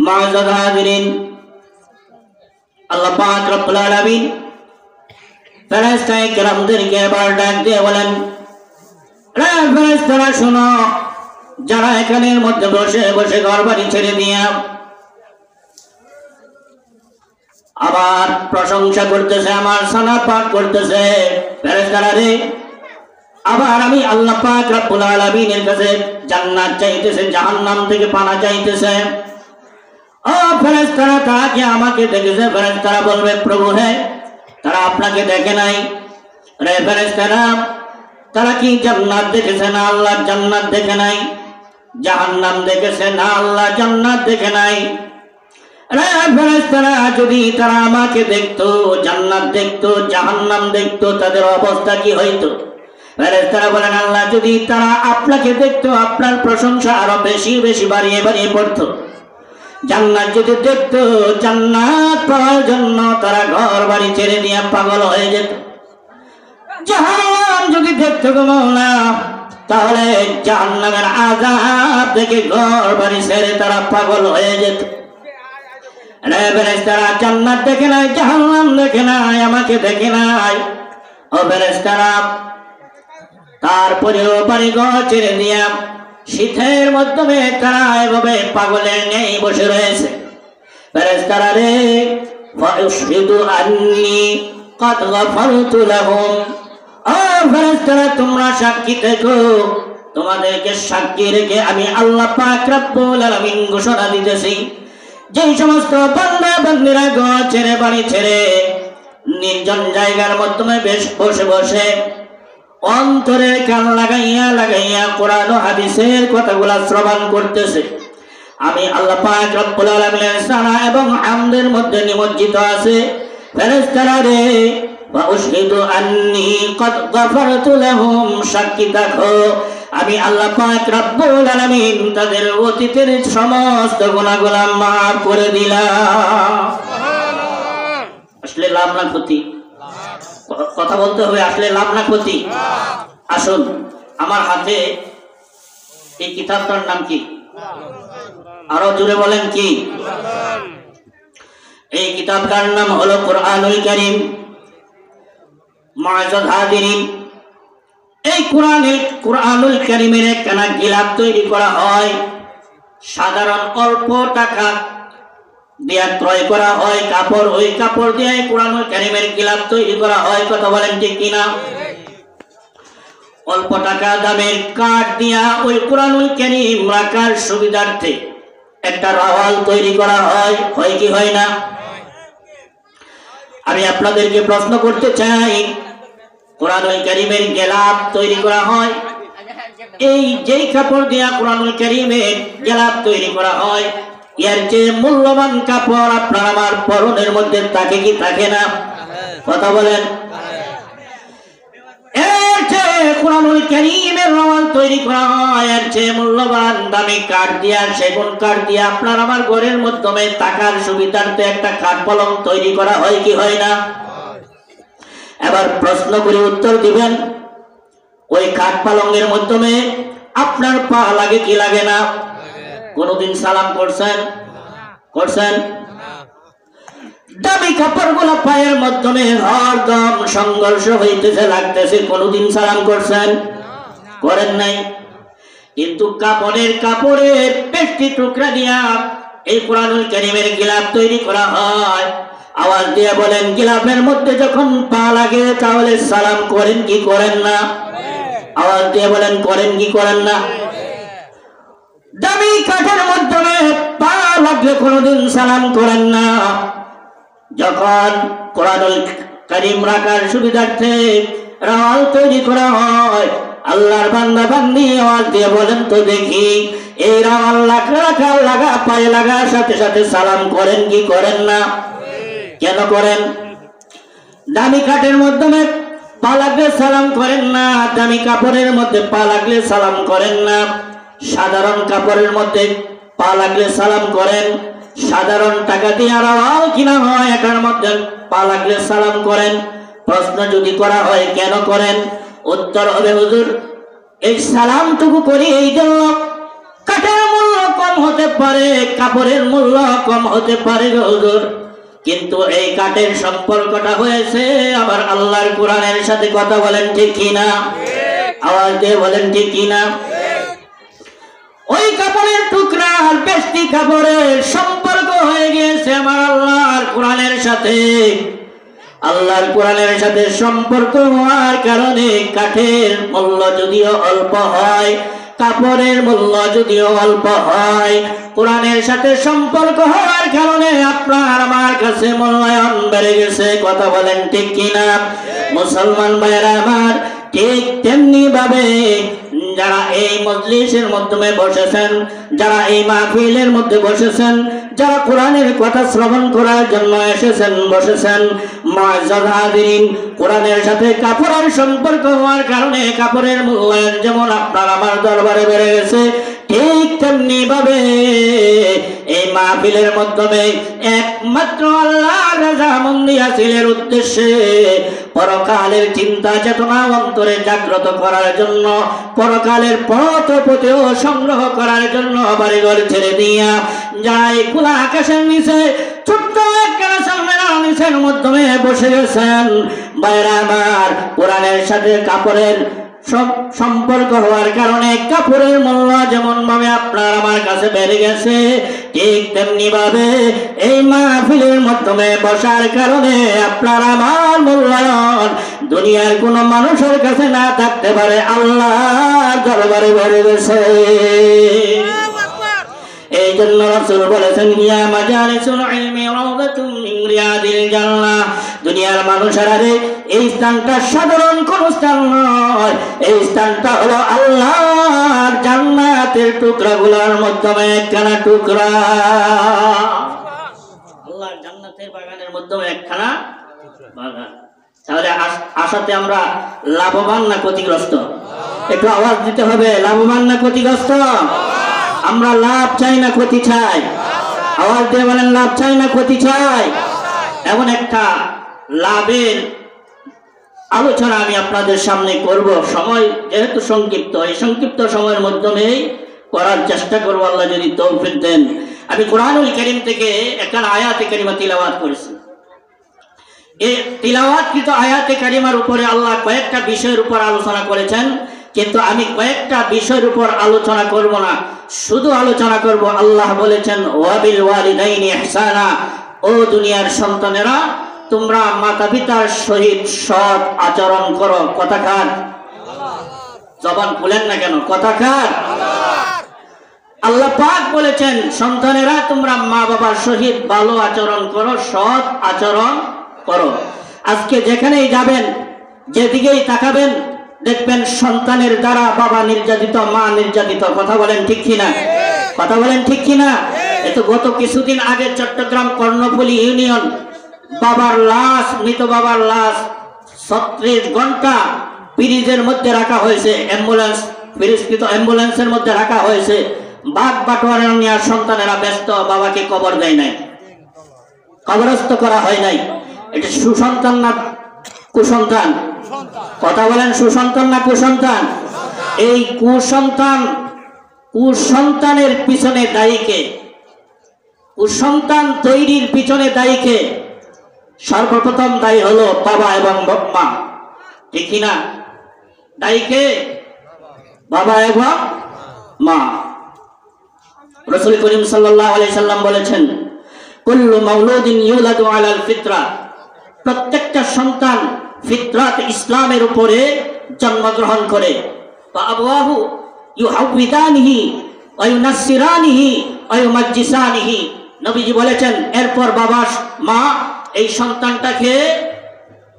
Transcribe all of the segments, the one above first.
মুআজ্জাজ হাজিরিন, আল্লাহ পাক রব্বুল আলামিন ফেরেশতায়ে কেরামদেরকে এবার ডাক দিয়ে বলেন, রে ফেরেশতারা শোনো, যারা এখানের মধ্যে বসে বসে ঘরবাড়ি ছেড়ে দিয়ে আবার প্রশংসা করতেছে, আমার সানা পাঠ করতেছে, ফেরেশতারা রে, আবার আমি আল্লাহ পাক রব্বুল আলামিনের কাছে জান্নাত চাইতেছে, জাহান্নাম থেকে পানা চাইতেছে। ও ফেরেশতারা, তারা কি আমাকে দেখেছে? ফেরেশতারা বলবে, প্রভু হে, তারা আপনাকে দেখে নাই। রে ফেরেশতারা, তারা কি জান্নাত দেখেছে? না, আল্লাহ জান্নাত দেখে নাই। জাহান্নাম দেখেছে? না, আল্লাহ জান্নাত দেখে নাই। রে ফেরেশতারা, যদি তারা আমাকে দেখতো, জান্নাত দেখতো, জাহান্নাম দেখতো, তাদের অবস্থা কি হইতো? ফেরেশতারা বলেন, আল্লাহ যদি তারা আপনাকে দেখতো, আপনার প্রশংসা আরো বেশি বেশি বাড়িয়ে বাড়িয়ে পড়তো। জান্নাত যদি দেখতো, জান্নাত পাওয়ার জন্য তারা ঘর বাড়ি ছেড়ে দিয়ে পাগল হয়ে যেত। জাহান্নাম যদি দেখতো গো মাওলা, তাহলে জাহান্নামের আযাব থেকে ঘর বাড়ি ছেড়ে তারা পাগল হয়ে যেত। রে ফেরেশতারা, জান্নাত দেখে নাই, জাহান্নাম দেখে নাই, আমাকে দেখে নাই। ও ফেরেশতারা, তারপরেও বাড়ি ঘর ছেড়ে দিয়া শীতের মাধ্যমে তারা এভাবে পাগলের নেই বসে রয়েছে। ফেরেশতারা রে, ফায়ুশহিদু আন্নী ক্বাদ গাফারতু লাহুম। ও ফেরেশতারা, তোমরা সাক্ষী থেকো, তোমাদেরকে সাক্ষী রেখে আমি আল্লাহ পাক রব্বুল আলামিন ঘোষণা দিতেছি, যেই সমস্ত বান্দা বান্দীরা ঘর ছেড়ে বাড়ি ছেড়ে নির্জন জায়গার মাধ্যমে বেশ বসে বসে অন্তরে কান লাগাইয়া লাগাইয়া কোরআন ও হাদিসের কথাগুলা শ্রবণ করতেছে, আমি আল্লাহ পাক রব্বুল আলামিনের সানা এবং হামদের মধ্যে নিমজ্জিত আছে। ফেরেশতারা রে, ফাউশহিদু আন্নী ক্বাদ গাফারতু লাহুম, সাক্ষী থাকো, আমি আল্লাহ পাক রব্বুল আলামিন তাদের অতীতের সমস্ত গুনাহগুলো মাফ করে দিলাম। আসলে লাভ না ক্ষতি? কথা বলতে হবে, আসলে লাভ না ক্ষতি? আসুন, আমার হাতে এই কিতাবটার নাম কি? আরো জোরে বলেন কি? এই কিতাবটার নাম হলো কুরআনুল কারীম। মুআজ্জাজ হাজিরিন, এই কুরআনুল কারীমের একখানা গিলাফ তৈরি করা হয়, সাধারণ অল্প টাকা দিয়া ক্রয় করা হয় কাপড়, ওই কাপড় দিয়ে কুরআনুল কারীমের গিলাফ তৈরি করা হয়। কথা বলেন ঠিক কিনা? অল্প টাকা দামের কাঠ দিয়া ওই কুরআনুল কারীম রাখার সুবিধার্থে একটা রাওয়াল তৈরি করা হয়, হয় কি হয় না? আমি আপনাদেরকে প্রশ্ন করতে চাই, কুরআনুল কারীমের গিলাফ তৈরি করা হয়, এই যেই কাপড় দিয়া কুরআনুল কারীমের গিলাফ তৈরি করা হয়, এর যে মূল্যবান কাপড় আপনার আমার পরনের মধ্যে থাকে কি থাকে না? কথা বলেন। এর যে কুরআনুল কারীমের রাওয়াল তৈরি করা হয়, এর যে মূল্যবান দামি কাঠ দিয়া, সেগুন কাঠ দিয়া আপনার আমার ঘরের মাধ্যমে থাকার সুবিধার্থে একটা খাট পালং তৈরি করা হয় কি হয় না? এবার প্রশ্ন করে উত্তর দিবেন, ওই খাট পালংয়ের মাধ্যমে আপনার পা লাগে কি লাগে না? কোনদিন সালাম করছেন? করছেন? দামি কাপড়গুলো পায়ের মাধ্যমে হরদম সংঘর্ষ হইতেছে, লাগতেছে, কোনদিন সালাম করছেন? করেন নাই। কিন্তু কাপড়ের পেটটি টুকরা দিয়া এই কুরআনুল কারীমের গিলাফ তৈরি করা হয়। আওয়াজ দিয়ে বলেন, গিলাফের মধ্যে যখন পা লাগে তাহলে সালাম করেন কি করেন না? আওয়াজ দিয়ে বলেন, করেন কি করেন না? দামি কাঠের মাধ্যমে পা লাগলে কোনদিন সালাম করেন না। যখন কুরআনুল কারীম রাখার সুবিধার্থে রাওয়াল তৈরি করা হয়, আল্লাহর বান্দা বান্দি আওয়াজ দিয়ে বলেন তো দেখি, এই রাওয়াল লাগা পায়ে লাগার সাথে সাথে সালাম করেন কি করেন না? কেন করেন? দামি কাঠের মাধ্যমে পা লাগলে সালাম করেন না, দামি কাপড়ের মধ্যে পা লাগলে সালাম করেন না, সাধারণ কাপড়ের মধ্যে পা লাগলে সালাম করেন, সাধারণ টাকা দিয়ে রাওয়াল কিনা হয়, এটার মধ্যে পা লাগলে সালাম করেন। প্রশ্ন যদি করা হয় কেন করেন, উত্তর হবে, হুজুর এই সালামটুকু করি এই জন্য, কাঠের মূল্য কম হতে পারে, কাপড়ের মূল্য কম হতে পারে হুজুর, কিন্তু এই কাঠের সম্পর্কটা হয়েছে আমার আল্লাহর কোরআনের সাথে। কথা বলেন ঠিক কিনা? আওয়াজ দিয়ে বলেন ঠিক কিনা? ওই কাপড়ের টুকরা আর বেশি কাপড়ের সম্পর্ক হয়ে গিয়েছে আমার আল্লাহর কোরআনের সাথে। আল্লাহর কোরআনের সাথে সম্পর্ক হওয়ার কারণে কাঠের মূল্য যদিও অল্প হয়, কাপড়ের মূল্য যদিও অল্প হয়, কোরআনের সাথে সম্পর্ক হওয়ার কারণে আপনার আমার কাছে মূল্যায়ন বেড়ে গেছে। কথা বলেন ঠিক কিনা? মুসলমান ভাইরা আমার, ঠিক তেমনি ভাবে যারা এই মজলিসের মাধ্যমে বসেছেন, যারা এই মাহফিলের মধ্যে বসেছেন, যারা কোরআনের কথা শ্রবণ করার জন্য এসেছেন বসেছেন, মুআজ্জাজ হাজিরিন, কোরআনের সাথে কাপড়ের সম্পর্ক হওয়ার কারণে কাপড়ের মূল্যায়ন যেমন আপনার আমার দরবারে বেড়ে গেছে, ঠিক তেমনি ভাবে এই মাহফিলের মাধ্যমে একমাত্র আল্লাহর রাজামন্দি হাসিলের উদ্দেশ্যে পরকালের চিন্তা চেতনা অন্তরে জাগ্রত করার জন্য, পরকালের পথ পথেও সংগ্রহ করার জন্য বাড়িঘর ছেড়ে দিয়া যাই খোলা আকাশের নিচে ছোট্ট একখানা সালমেনার নিচের মাধ্যমে বসে গেছেন। বাইরা আমার, কোরআনের সাথে কাপড়ের সম্পর্ক হওয়ার কারণে কাপড়ের মূল্য যেমন ভাবে আপনার আমার কাছে বেড়ে গেছে, ঠিক তেমনি ভাবে এই মাহফিলের মাধ্যমে বসার কারণে আপনার আমার মূল্যায়ন দুনিয়ার কোন মানুষের কাছে না থাকতে পারে, আল্লাহর দরবারে বেড়ে গেছে। এই জন্য রাসূল বলেছেন, ইয়া মাজালিসুল ইলমি রাওদাতুম মিন রিয়াদিল জান্নাহ। দুনিয়ার মানুষেরা রে, এই স্থানটা সাধারণ কোন স্থান নয়, এই স্থানটা হলো আল্লাহর জান্নাতের টুকরাগুলোর মাধ্যমে একখানা টুকরা। আল্লাহর জান্নাতের বাগানের মাধ্যমে একখানা বাগান। তাহলে আশাতে আমরা লাভবান না ক্ষতিগ্রস্ত? একটু আওয়াজ দিতে হবে, লাভবান না ক্ষতিগ্রস্ত? আমরা লাভ চাই না ক্ষতি চাই? আওয়াজ দিয়ে বলেন, লাভ চাই না ক্ষতি চাই? এমন একটা লাভের আলোচনা আমি আপনাদের সামনে করব। সময় যেহেতু সংক্ষিপ্ত, এই সংক্ষিপ্ত সময়ের মাধ্যমেই করার চেষ্টা করবো, আল্লাহ যদি তৌফিক দেন। আমি কোরআনুল কারীম থেকে একটা আয়াতে কারিমা তিলাওয়াত করেছি। এই তিলাওয়াতকৃত আয়াতে কারিমার উপরে আল্লাহ কয়েকটা বিষয়ের উপর আলোচনা করেছেন, কিন্তু আমি কয়েকটা বিষয়ের উপর আলোচনা করব না, শুধু আলোচনা করব আল্লাহ বলেছেন ওয়াবিল ওয়ালিদাইনি ইহসানা, ও দুনিয়ার সন্তানেরা তোমরা মাতা পিতার সহিত সৎ আচরণ করো। কথা কার? জবান খুলেন না কেন? কথা কার? আল্লাহ পাক বলেছেন সন্তানেরা তোমরা মা বাবার সহিত ভালো আচরণ করো, সৎ আচরণ করো। আজকে যেখানেই যাবেন, যেদিকেই তাকাবেন, দেখবেন সন্তানের দ্বারা বাবা নির্যাতিত, মা নির্যাতিত। কথা বলেন ঠিক কিনা? কথা বলেন ঠিক কিনা? এতো গত কিছুদিন আগে চট্টগ্রাম কর্ণফুলী ইউনিয়ন বাবার লাশ, মৃত বাবার লাশ 36 ঘন্টা ব্রিজের মধ্যে রাখা হয়েছে, অ্যাম্বুলেন্স, পরিষ্কৃত অ্যাম্বুলেন্সের মধ্যে রাখা হয়েছে। বাপ বাটোয়ারা নিয়ে সন্তানেরা ব্যস্ত, বাবাকে কবর দেয় নাই, কবরস্থ করা হয় নাই। এটা সুসন্তান না কুসন্তান? কথা বলেন, সুসন্তান না কুসন্তান? এই কুসন্তানের পিছনে দায়ীকে, কুসন্তান তৈরির পিছনে দায়ীকে? সর্বপ্রথম দায়ী হলো বাবা এবং মা, ঠিক কিনা? দায়ীকে বাবা এবং মা। রাসূল করিম সাল্লাল্লাহু আলাইহি সাল্লাম বলেছেন, কুল্লু মাউলুদিন ইউলাদু আলাল ফিতরা, প্রত্যেকটা সন্তান ফিতরাত ইসলামের উপরে জন্মগ্রহণ করে। আবওয়াহু ইউহাউবিদানিহি ওয়া ইউনাসসিরানিহি ওয়া ইউমাজ্জিসানিহি, নবীজি বলেছেন এরপর বাবা মা এই সন্তানটাকে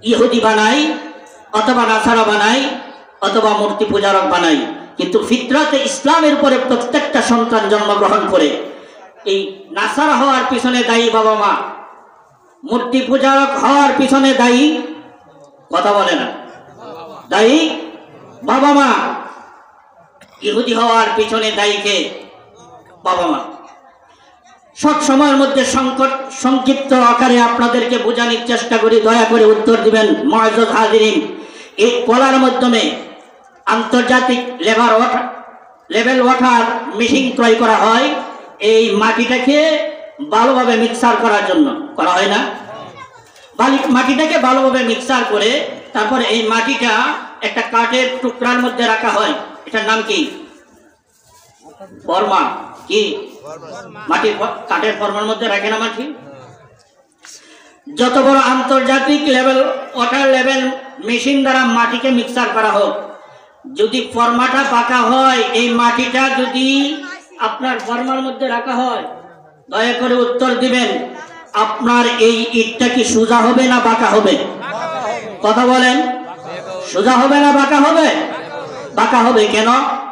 ইহুদি বানায়, অথবা নাসারা বানায়, অথবা মূর্তি পূজারক বানায়। কিন্তু ফিতরাতে ইসলামের উপরে প্রত্যেকটা সন্তান জন্মগ্রহণ করে। এই নাসারা হওয়ার পিছনে দায়ী বাবা মা, মূর্তি পূজারক হওয়ার পিছনে দায়ী, কথা বলে না, দায়ী বাবা মা। ইহুদি হওয়ার পিছনে দায়ীকে? বাবা মা। সব সময়ের মধ্যে সংক্ষিপ্ত আকারে আপনাদেরকে বোঝানোর চেষ্টা করি, দয়া করে উত্তর দিবেন মুআজ্জাজ হাজিরিন। এই কলার মাধ্যমে আন্তর্জাতিক লেভেল ওয়াটার মেশিন ক্রয় করা হয়, এই মাটিটাকে ভালোভাবে মিক্সার করার জন্য করা হয় না? মাটিটাকে ভালোভাবে মিক্সার করে তারপরে এই মাটিটা একটা কাঠের টুকরার মধ্যে রাখা হয়। এটার নাম কি? ফর্মা। কি মাটি? কাঠের ফর্মার মধ্যে রাখে না মাটি? যত বড় আন্তর্জাতিক লেভেল ওয়াটার লেভেল মেশিন দ্বারা মাটিকে মিক্সার করা হোক, যদি ফর্মাটা পাকা হয়, এই মাটিটা যদি আপনার ফর্মার মধ্যে রাখা হয়, দয়া করে উত্তর দিবেন, আপনার এই ইটটা কি সোজা হবে না বাঁকা হবে? কথা বলেন, সোজা হবে না বাঁকা হবে? বাঁকা হবে। কেন?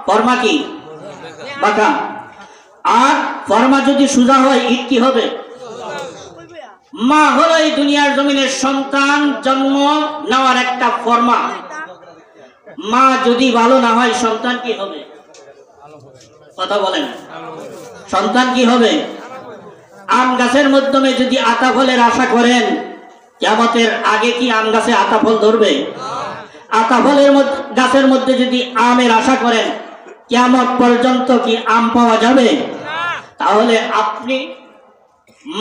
ফর্মা কি বাঁকা। আর ফর্মা যদি সোজা হয়, ইট কি হবে? মা হলো এই দুনিয়ার জমিনের সন্তান জন্ম নেওয়ার একটা ফর্মা। মা যদি ভালো না হয়, সন্তান কি হবে? কথা বলেন, সন্তান কি হবে? আম গাছের মাধ্যমে যদি আতা ফলের আশা করেন, কিয়ামতের আগে কি আম গাছে আতা ফল ধরবে? আতা ফলের গাছের মধ্যে যদি আমের আশা করেন, কিয়ামত পর্যন্ত কি আম পাওয়া যাবে? তাহলে আপনি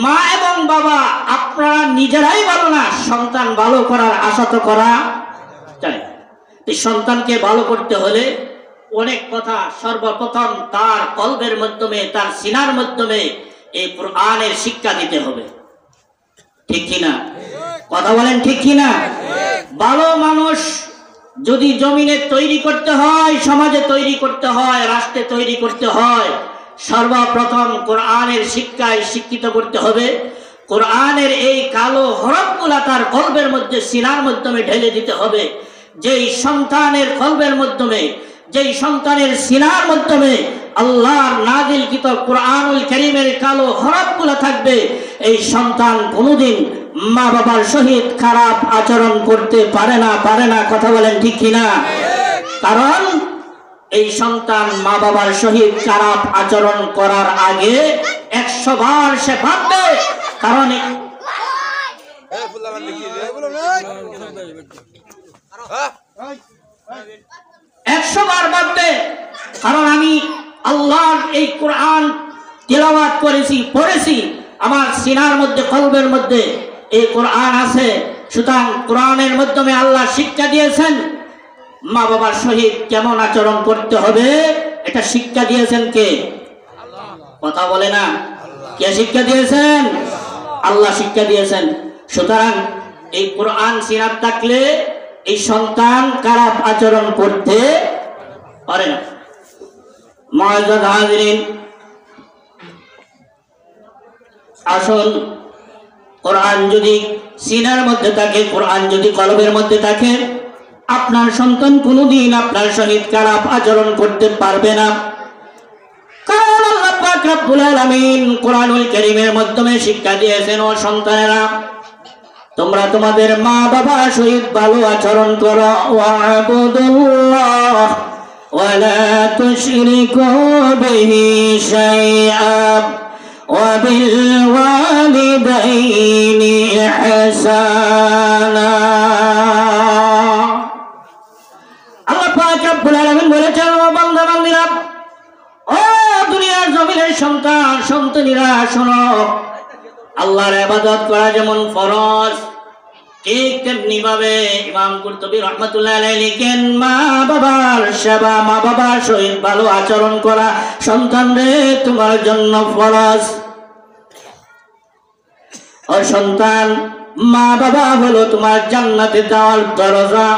মা এবং বাবা আপনারা নিজেরাই ভালো না, সন্তান ভালো করার আশা তো করা চাই। এই সন্তানকে ভালো করতে হলে অনেক কথা সর্বপ্রথম তার কলবের মাধ্যমে, তার সিনার মাধ্যমে এই কোরআনের শিক্ষা দিতে হবে। ঠিক কিনা? কথা বলেন, ঠিক কিনা? ভালো মানুষ যদি জমিনে তৈরি করতে হয়, সমাজে তৈরি করতে হয়, রাষ্ট্রে তৈরি করতে হয়, সর্বপ্রথম কোরআনের শিক্ষায় শিক্ষিত করতে হবে। কোরআনের এই কালো হরফগুলা তার কলবের মধ্যে, সিনার মাধ্যমে ঢেলে দিতে হবে। যেই সন্তানের কলবের মাধ্যমে, যেই সন্তানের সিনার মাধ্যমে আল্লাহর নাজিলকৃত কোরআনুল কারীমের কালো হরফগুলা থাকবে, এই সন্তান কোনোদিন মা বাবার সহিত খারাপ আচরণ করতে পারে না। কথা বলেন, ঠিক কিনা? কারণ এই সন্তান মা বাবার সহিত খারাপ আচরণ করার আগে 100 বার সে ভাববে। কারণ 100 বার ভাববে, কারণ আমি আল্লাহর এই কোরআন তিলাওয়াত করেছি, পড়েছি, আমার সিনার মধ্যে, কলবের মধ্যে এই কোরআন আছে। সুতরাং কোরআনের মাধ্যমে আল্লাহ শিক্ষা দিয়েছেন মা বাবার সহিত কেমন আচরণ করতে হবে, এটা শিক্ষা দিয়েছেন কে? কথা বলে না, কে শিক্ষা দিয়েছেন? আল্লাহ শিক্ষা দিয়েছেন। সুতরাং এই কোরআন সিনাত থাকলে এই সন্তান খারাপ আচরণ করতে পারে না। মুআজ্জাজ হাজিরিন, আসুন, কোরআন যদি সিনার মধ্যে থাকে, কোরআন যদি কলবের মধ্যে থাকে, আপনার সন্তান কোনোদিন আপনার সহিত খারাপ আচরণ করতে পারবে না। কারণ আল্লাহ পাক রব্বুল আলামিন কোরআনুল কারীমের মাধ্যমে শিক্ষা দিয়েছেন, ও সন্তানেরা, তোমরা তোমাদের মা বাবার সহিত ভালো আচরণ করো। ওয়া'বুদুল্লাহ ওয়া লা তুশরিকু বিহি শাইআ ওয়া বিল ওয়ালিদাইনি ইহসানা। আল্লাহ পাক রব্বুল আলামিন বলেছেন, ও বান্দা বান্দীরা, ও দুনিয়ার জমিনের সন্তান সন্তানীরা, শোনো, আল্লাহর ইবাদত করা যেমন ফরজ, ঠিক তেমনি ভাবে ইমাম কুরতুবী রাহমাতুল্লাহ আলাইহি লিখেন, মা বাবার সেবা, মা বাবার সহিত ভালো আচরণ করা সন্তান রে তোমার জন্য ফরজ। ও সন্তান, মা বাবা হলো তোমার জান্নাতে যাওয়ার দরজা।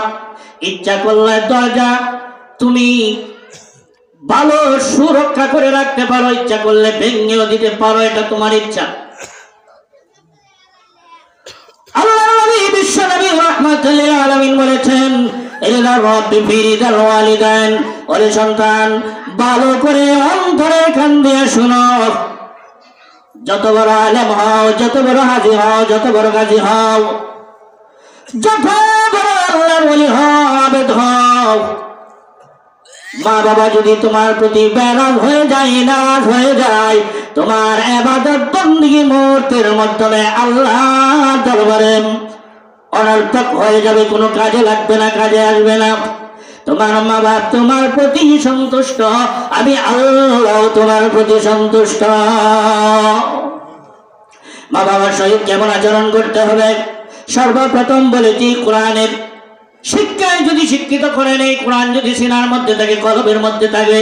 ইচ্ছা করলে দরজা তুমি ভালো সুরক্ষা করে রাখতে পারো, ইচ্ছা করলে ভেঙেও দিতে পারো, এটা তোমার ইচ্ছা। আল্লাহ নবী বিশ্ব নবী রাহমাতুল লিল আলামিন বলেছেন, ইলা রাব্বি ফিরিদাল ওয়ালিদাইন, ওরে সন্তান, ভালো করে অন্তরে কান দিয়ে শোনো। যত বড় আলেম হও, যত বড় হাজী হও, যত বড় গাজী হও, যত বড় আল্লাহর ওলি হও, আবেদ হও, মা বাবা যদি তোমার প্রতি বেরাম হয়ে যায়, নারাজ হয়ে যায়, তোমার ইবাদত বندگی মুহূর্তের মাধ্যমে আল্লাহর দরবারে অনর্থক হয়ে যাবে, কোনো কাজে লাগবে না, কাজে আসবে না। তোমার মা বাপ তোমার প্রতি সন্তুষ্ট, আমি আল্লাহ তোমার প্রতি সন্তুষ্ট। মা বাবার সহিত কেমন আচরণ করতে হবে? সর্বপ্রথম বলেছি, কোরআনের শিক্ষায় যদি শিক্ষিত করেন, এই কোরআন যদি সিনার মধ্যে থাকে, কলবের মধ্যে থাকে,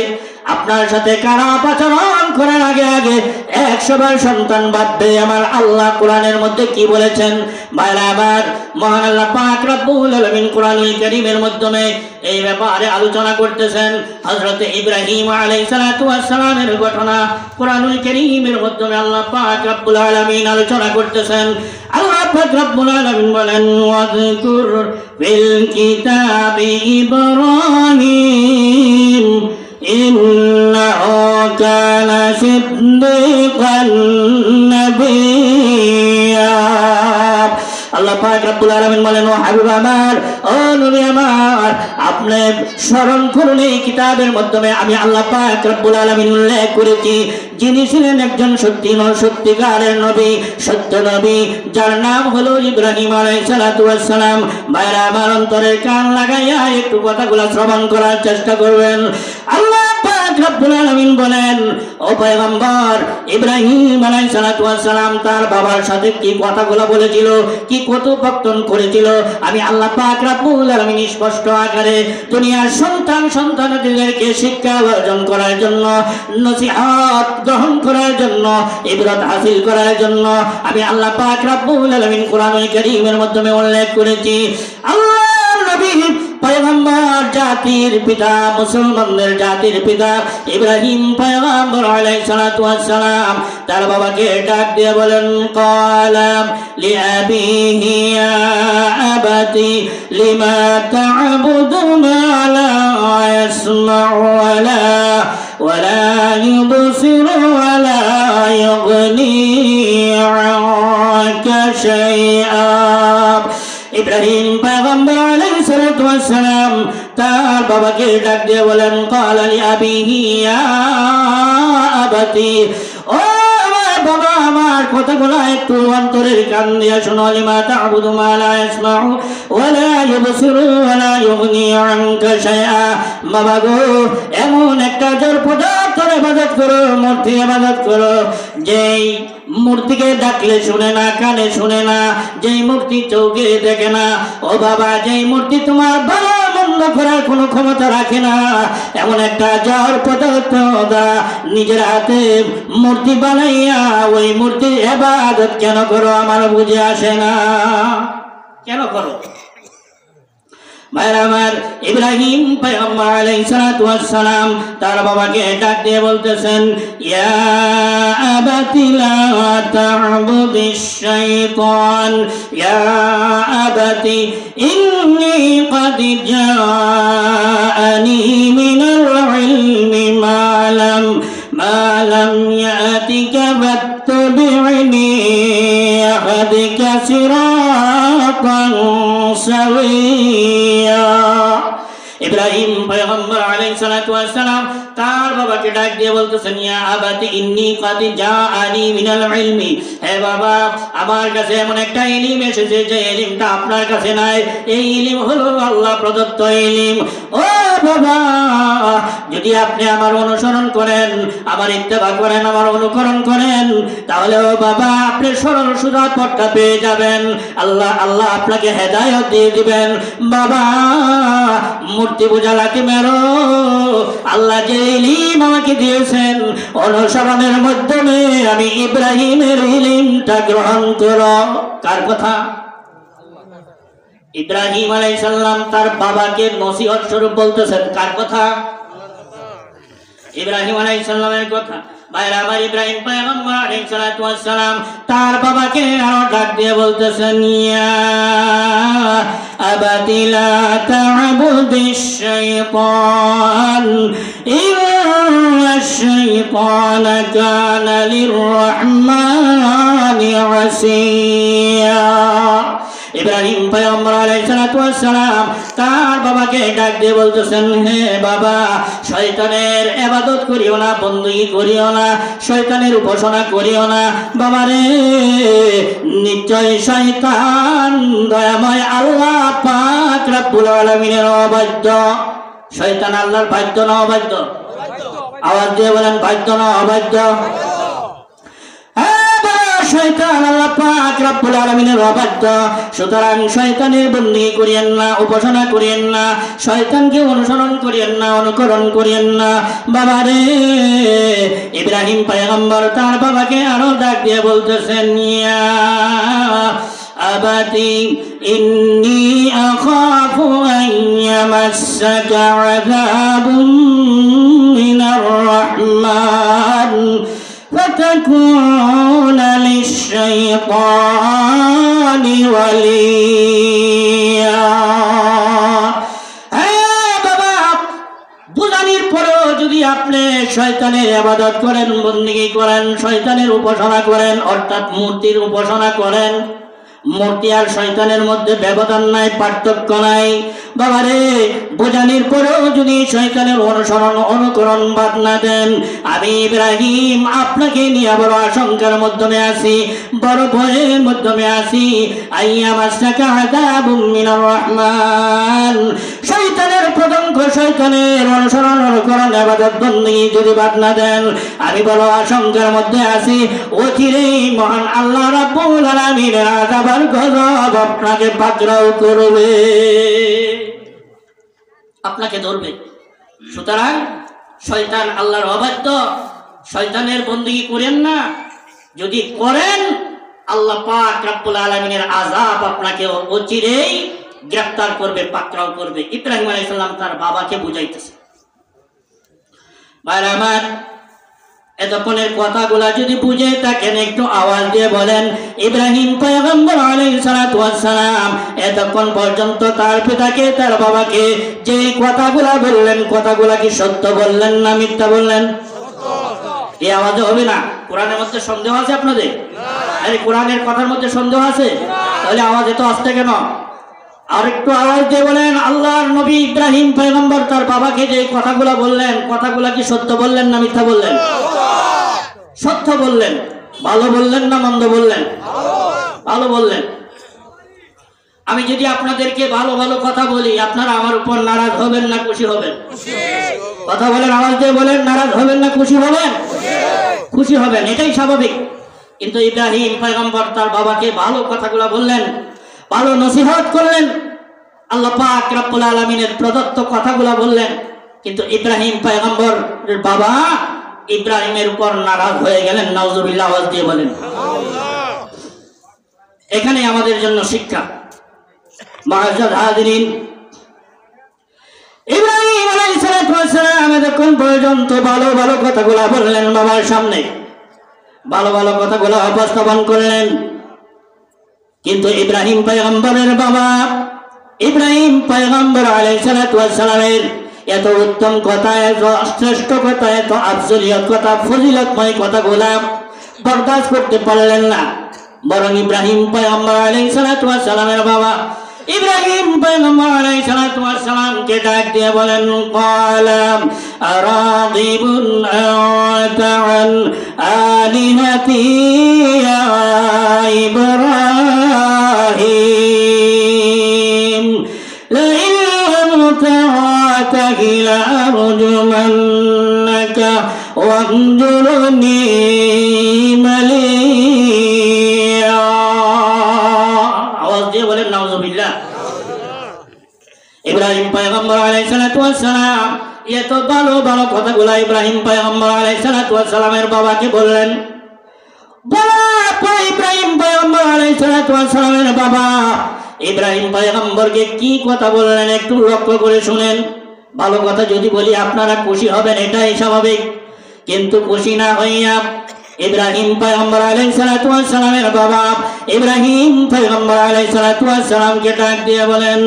আপনার সাথে খারাপ আচরণ করার আগে আগে 100 বার সন্তান ভাববে আমার আল্লাহ কোরআনের মধ্যে কি বলেছেন। ভাইরা আমার, মহান আল্লাহ পাক রব্বুল আলামিন কোরআনুল কারীমের মাধ্যমে এই ব্যাপারে আলোচনা করতেছেন। হযরত ইব্রাহিম আলাইহিস সালাতু ওয়াস সালামের ঘটনা কোরআনুল কারীমের মাধ্যমে আল্লাহ পাক রব্বুল আলামিন আলোচনা করতেছেন। আল্লাহ পাক রব্বুল আলামিন বলেন, ওয়াযকুর ফিল কিতাবি ইব্রাহিম ইন্নাহু কানা সিদ্দীকান নাবিয়্যা। আল্লাহ পাক রব্বুল আলামিন বলেন, ও হাবিব আমার, ও নবী আমার, আপনি স্মরণ করুন এই কিতাবের মাধ্যমে আমি আল্লাহ পাক রব্বুল আলামিন উল্লেখ করেছি যিনি ছিলেন একজন সত্যিকারের নবী, সত্য নবী, যার নাম হলো ইব্রাহিম আলাইহিস সালাতু ওয়াস সালাম। ভাইরা আমার, অন্তরের কান লাগাইয়া একটু কথাগুলো শ্রবণ করার চেষ্টা করবেন। আল্লাহ পাক রব্বুল আলামিন বলেন, ও পয়গম্বর, ইব্রাহিম আলাইহিস সালাতু ওয়াস সালাম তার বাবার সাথে কি কথাগুলো বলেছিল, কি কথোপকথন করেছিল, আমি আল্লাহ পাক রব্বুল আলামিন স্পষ্ট আকারে দুনিয়ার সন্তানদেরকে শিক্ষা অর্জন করার জন্য, নসিহত গ্রহণ করার জন্য, ইবরত হাসিল করার জন্য আমি আল্লাহ পাক রব্বুল আলামিন কোরআনুল কারীমের মাধ্যমে উল্লেখ করেছি। আল্লাহর নবী পয়গম্বর জাতির পিতা, মুসলমানদের জাতির পিতা ইব্রাহিম পয়গম্বর আলাইহিস সালাতু ওয়াস সালাম তার বাবাকে ডাক দিয়ে বলেন, ক্বালা লিআবিহি ইয়া আবাতি লিমা তা'বুদু মা লা ইয়াসমা'ু ওয়ালা ইউবসিরু ওয়ালা ইউগনি আনকা শাইআ। ইব্রাহিম পয়গম্বর আলাইহিস সালাতু ওয়াস সালাম তার বাবাকে ডাক দিয়ে বলেন, ক্বালা লিআবিহি ইয়া আবাতি, ও আমার বাবা, আমার কথাগুলো একটু অন্তরের কান দিয়ে শোনো। লিমা তা'বুদু মা লা ইয়াসমা'ু ওয়ালা ইউবসিরু ওয়ালা ইউগনি আনকা শাইআ। বাবা গো, এমন একটা জড় পদার্থের ইবাদত করো, মূর্তি ইবাদত করো, যেই মূর্তিকে ডাকলে শুনে না, কানে শুনে না, যেই মূর্তি চোখে দেখে না। ও বাবা, যেই মূর্তি তোমার ভালো মন্দ করার কোনো ক্ষমতা রাখে না, এমন একটা জড় পদার্থ দ্বারা নিজের হাতে মূর্তি বানাইয়া ওই মূর্তির ইবাদত কেন করো? আমার বুঝে আসে না, কেন করো? ভাইরা আমার, ইব্রাহিম পয়গম্বর আলাইহিস সালাতু ওয়াস সালাম তার বাবাকে ডাক দিয়ে বলতেছেন, ইয়া আবাতি লা তা'বুদিশ শাইতান, ইয়া আবাতি ইন্নী ক্বাদ জাআনি মিনাল ইলমি মা লাম ইয়াতিকা ফাত্তাবি'নি আহদিকা সিরাতান সাওয়্যা। ইব্রাহিম পয়গম্বর আলাইহিস সালাতু ওয়াস সালাম তার বাবাকে ডাক দিয়ে বলতেছেন, ইয়া আবাতি ইন্নী ক্বাদ জাআনি মিনাল ইলমি, হে বাবা, আমার কাছে এমন একটা ইলম এসেছে যে ইলমটা আপনার কাছে নাই। এই ইলম হলো আল্লাহ প্রদত্ত ইলম। ও বাবা, যদি আপনি আমার অনুসরণ করেন, আমার ইত্তেবা করেন, আমার অনুকরণ করেন, তাহলে ও বাবা আপনি সরল সোজা পথটা পেয়ে যাবেন। আল্লাহ আপনাকে হেদায়েত দিয়ে দিবেন। বাবা, মূর্তি পূজা লাকি মেরো, আল্লাহ যে ইলম আমাকে দিয়েছেন, অনুসরণের মাধ্যমে আমি ইব্রাহিমের ইলমটা গ্রহণ করো। কার কথা? ইব্রাহিম আলাইহিস সালাম তার বাবাকে নসিহত স্বরূপ বলতেছেন। কার কথা? ইব্রাহিম আলাইহিস সালামের কথা। ভাইরা আমার, ইব্রাহিম পয়গম্বর আলাইহিস সালাতু ওয়াস সালাম তার বাবাকে আরো ডাক দিয়ে বলতেছেন, ইয়া আবাতি লা তা'বুদিশ শাইতান ইন্নাশ শাইতানা কানা লির-রাহমানি আসিয়া। ইব্রাহিম পয়গম্বর আলাইহিস সালাতু ওয়াস সালাম তার বাবাকে ডাক দিয়ে বলতেছেন, হে বাবা, শয়তানের ইবাদত করিও না, বندگی করিও না, শয়তানের উপাসনা করিও না। বাবারে, নিশ্চয় শয়তান দয়াময় আল্লাহ পাক রব্বুল আলামিনের অবাধ্য। শয়তান আল্লাহর বাধ্য না অবাধ্য? আওয়াজ দিয়ে বলেন বাধ্য না অবাধ্য? শয়তান আল্লাহ পাক রব্বুল আলামিনের অবাধ্য। সুতরাং শয়তানের বন্দী করিয়েন না, উপাসনা করিয়েন না, শয়তানকে অনুসরণ করিয়েন না, অনুকরণ করিয়েন না। বাবারে, ইব্রাহিম পয়গম্বর তার বাবাকে আরো ডাক দিয়ে বলতেছেন, ইয়া আবাতি ইন্নী আখাফু আন ইয়ামাসসাকা আযাবুম মিনার রাহমান فتكون للشيطان وليا। বুঝানির পরেও যদি আপনি শয়তানের ইবাদত করেন, বন্দেগী করেন, শয়তানের উপাসনা করেন, অর্থাৎ মূর্তির উপাসনা করেন, মূর্তি আর শয়তানের মধ্যে ব্যবধান নাই, পার্থক্য নাই। বাবারে, বোঝানির পরেও যদি শয়তানের অনুসরণ অনুকরণ বাদ না দেন, আমি ইব্রাহিম আপনাকে নিয়ে বড় আশঙ্কার মাধ্যমে আছি, বড় ভয়ের মাধ্যমে আছি। আইয়ামাসসাকা আযাবুম মিনার রহমান, শয়তানের পতঙ্গ, শয়তানের অনুসরণ অনুকরণ ইবাদত বন্দেগী যদি বাদ না দেন, আমি বড় আশঙ্কার মধ্যে আছি। অচিরেই মহান আল্লাহ রাব্বুল আলামিনের আযাব আর গজব আপনাকে পাকড়াও করবে, আপনাকে ধরবে। সুতরাং শয়তান আল্লাহর অবাধ্য, শয়তানের বন্দেগী করেন না। যদি করেন, আল্লাহ পাক রব্বুল আলামিনের আযাব আপনাকে অচিরেই গ্রেফতার করবে, পাকড়াও করবে। ইব্রাহিম আলাইহিস সালাম তার বাবাকে বুঝাইতেছে। ভাইরা আমার, এতক্ষণের কথাগুলা যদি বুঝে থাকেন একটু আওয়াজ দিয়ে বলেন, ইব্রাহিম পয়গম্বর আলাইহিস সালাতু ওয়াস সালাম এতক্ষণ পর্যন্ত তার পিতাকে, তার বাবাকে যে কথাগুলা বললেন, কথাগুলা কি সত্য বললেন না মিথ্যা বললেন? এই আওয়াজে হবে না? কোরআনের মধ্যে সন্দেহ আছে আপনাদের? আরে কোরআনের কথার মধ্যে সন্দেহ আছে? তাহলে আওয়াজ এত আসছে কেন? আর একটু আওয়াজ দিয়ে বলেন, আল্লাহর নবী ইব্রাহিম পয়গম্বর তার বাবাকে যে কথাগুলা বললেন, কথাগুলা কি সত্য বললেন না মিথ্যা বললেন? সত্য বললেন। ভালো বললেন না মন্দ বললেন? ভালো বললেন। আমি যদি আপনাদেরকে ভালো ভালো কথা বলি, আপনারা আমার উপর নারাজ হবেন না খুশি হবেন? কথা বলেন, আওয়াজ দিয়ে বলেন, নারাজ হবেন না খুশি হবেন? খুশি হবেন, এটাই স্বাভাবিক। কিন্তু ইব্রাহিম পয়গম্বর তার বাবাকে ভালো কথাগুলা বললেন, ভালো নসিহত করলেন, আল্লাহ পাক রব্বুল আলামিনের প্রদত্ত কথাগুলা বললেন। কিন্তু ইব্রাহিম পয়গম্বরের বাবা ইব্রাহিমের উপর নারাজ হয়ে গেলেন। নাউজুবিল্লাহ, আওয়াজ দিয়ে বলেন। এখানে আমাদের জন্য শিক্ষা। মুআজ্জাজ হাজিরিন, ইব্রাহিম আলাইহিস সালাম এতক্ষণ পর্যন্ত ভালো ভালো কথাগুলা বললেন বাবার সামনে, ভালো ভালো কথাগুলা উপস্থাপন করলেন। কিন্তু ইব্রাহিম পয়গম্বরের বাবা, ইব্রাহিম পয়গম্বর আলাইহিস সালামের এত উত্তম কথা, এত শ্রেষ্ঠ কথা, এত আফজলিয়ত কথা, ফজিলতময় কথাগুলা বরদাস্ত করতে পারলেন না। বরং ইব্রাহিম পয়গম্বর আলাইহিস সালামের বাবা ইব্রাহিম পয়গম্বর আলাইহিস সালামকে ডাক দিয়ে বলেন, ক্বালাম আরাগিবুন আনতা আন আলিহাতি ইয়া ইব্রাহিম লাইন লাম তা'তাহি লা'রজুমান্নাকা ওয়াহজুরনি মালিয়া। আওয়াজ দিয়ে বলেন নাউজুবিল্লাহ। ইব্রাহিম পয়গম্বর আলাইহিস সালাম এত ভালো ভালো কথাগুলা ইব্রাহিম পয়গম্বর আলাইহিস সালামের বাবাকে বললেন। বলার পর ইব্রাহিম পয়গম্বর আলাইহিস সালামের বাবা ইব্রাহিম পয়গম্বরকে কি কথা বললেন একটু লক্ষ্য করে শুনেন। ভালো কথা যদি বলি আপনারা খুশি হবেন, এটাই স্বাভাবিক। কিন্তু খুশি না হইয়া ইব্রাহিম পয়গম্বর আলাইহিস সালামের বাবা ইব্রাহিম পয়গম্বর আলাইহিস সালামকে ডাক দিয়ে বলেন,